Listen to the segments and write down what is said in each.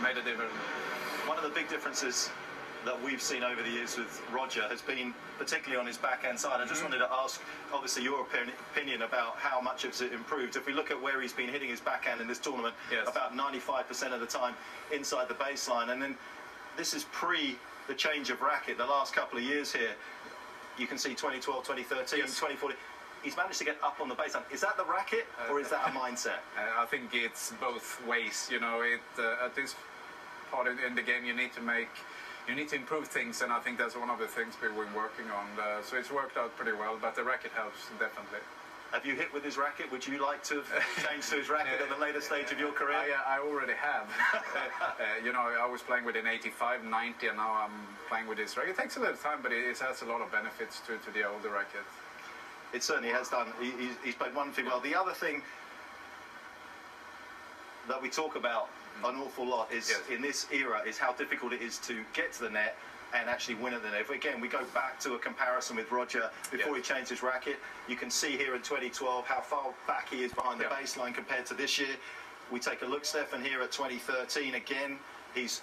made a difference. One of the big differences that we've seen over the years with Roger has been particularly on his backhand side. I just wanted to ask, obviously, your opinion about how much has it improved. If we look at where he's been hitting his backhand in this tournament, about 95% of the time inside the baseline, and then this is pre the change of racket the last couple of years here. You can see 2012, 2013, 2014. He's managed to get up on the baseline. Is that the racket, or is that a mindset? I think it's both ways. You know, at this part in the game, you need to improve things, and I think that's one of the things we've been working on. So it's worked out pretty well, but the racket helps definitely. Have you hit with his racket? Would you like to have changed to his racket at the later stage of your career? I already have. You know, I was playing with an 85, 90, and now I'm playing with this racket. It takes a little time, but it has a lot of benefits to the older racket. It certainly has done. He's played wonderfully well. The other thing that we talk about an awful lot is in this era is how difficult it is to get to the net and actually win at the net. If again we go back to a comparison with Roger before he changed his racket, you can see here in 2012 how far back he is behind the baseline compared to this year. We take a look, Stefan, here at 2013 again. He's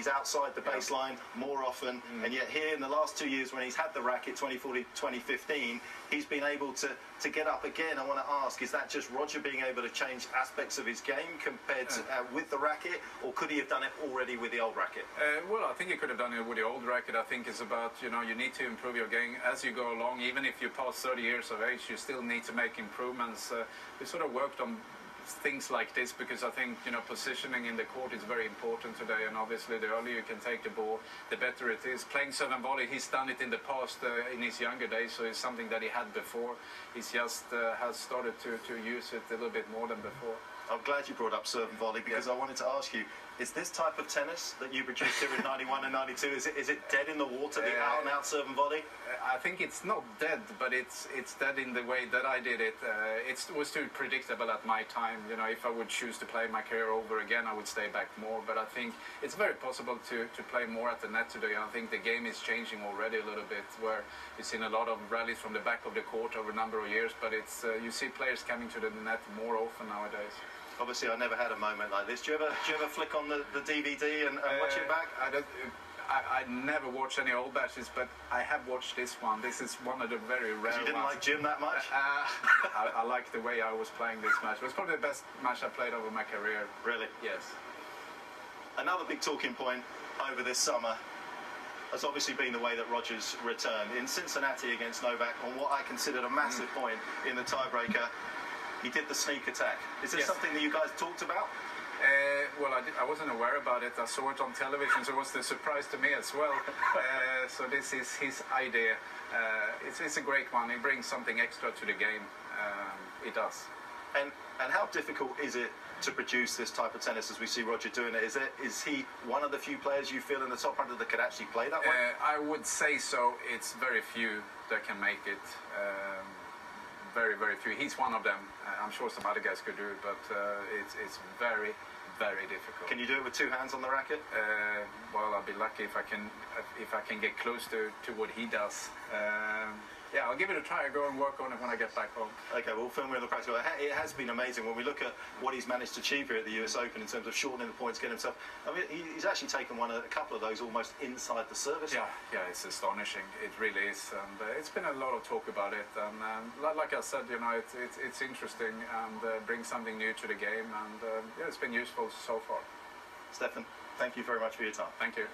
outside the baseline more often, and yet here in the last 2 years when he's had the racket, 2014, 2015, he's been able to get up again. I want to ask, is that just Roger being able to change aspects of his game compared to with the racket, or could he have done it already with the old racket? Well, I think he could have done it with the old racket. I think it's about, you know, you need to improve your game as you go along. Even if you pass 30 years of age, you still need to make improvements. We sort of worked on things like this because I think, you know, positioning in the court is very important today, and obviously the earlier you can take the ball, the better it is. Playing serve and volley, he's done it in the past in his younger days, so it's something that he had before. He's just has started to use it a little bit more than before. I'm glad you brought up serve and volley because I wanted to ask you, is this type of tennis that you produced here in 91 and 92, is it dead in the water, the out-and-out serve and volley? I think it's not dead, but it's dead in the way that I did it. It was too predictable at my time. You know, if I would choose to play my career over again, I would stay back more. But I think it's very possible to play more at the net today. I think the game is changing already a little bit, where you've seen a lot of rallies from the back of the court over a number of years, but it's you see players coming to the net more often nowadays. Obviously, I never had a moment like this. Do you ever flick on the DVD and watch it back? I never watched any old matches, but I have watched this one. This is one of the very rare ones. You didn't like Jim that much? I liked the way I was playing this match. It was probably the best match I played over my career. Really? Yes. Another big talking point over this summer has obviously been the way that Roger's returned. In Cincinnati against Novak, on what I considered a massive point in the tiebreaker, he did the sneak attack. Is this something that you guys talked about? Well, I wasn't aware about it. I saw it on television, so it was a surprise to me as well. So this is his idea. It's a great one. It brings something extra to the game. It does. And how difficult is it to produce this type of tennis as we see Roger doing it? Is he one of the few players you feel in the top 100 that could actually play that way? I would say so. It's very few that can make it. Very, very few. He's one of them. I'm sure some other guys could do it, but it's very, very difficult. Can you do it with two hands on the racket? Well, I'll be lucky if I can get close to what he does. Yeah, I'll give it a try. I'll go and work on it when I get back home. Okay, we'll film with the practical. It has been amazing when we look at what he's managed to achieve here at the US Open in terms of shortening the points, getting himself. I mean, he's actually taken a couple of those almost inside the service. Yeah, it's astonishing. It really is, and it's been a lot of talk about it. And like I said, you know, it's interesting and brings something new to the game, and yeah, it's been useful so far. Stefan, thank you very much for your time. Thank you.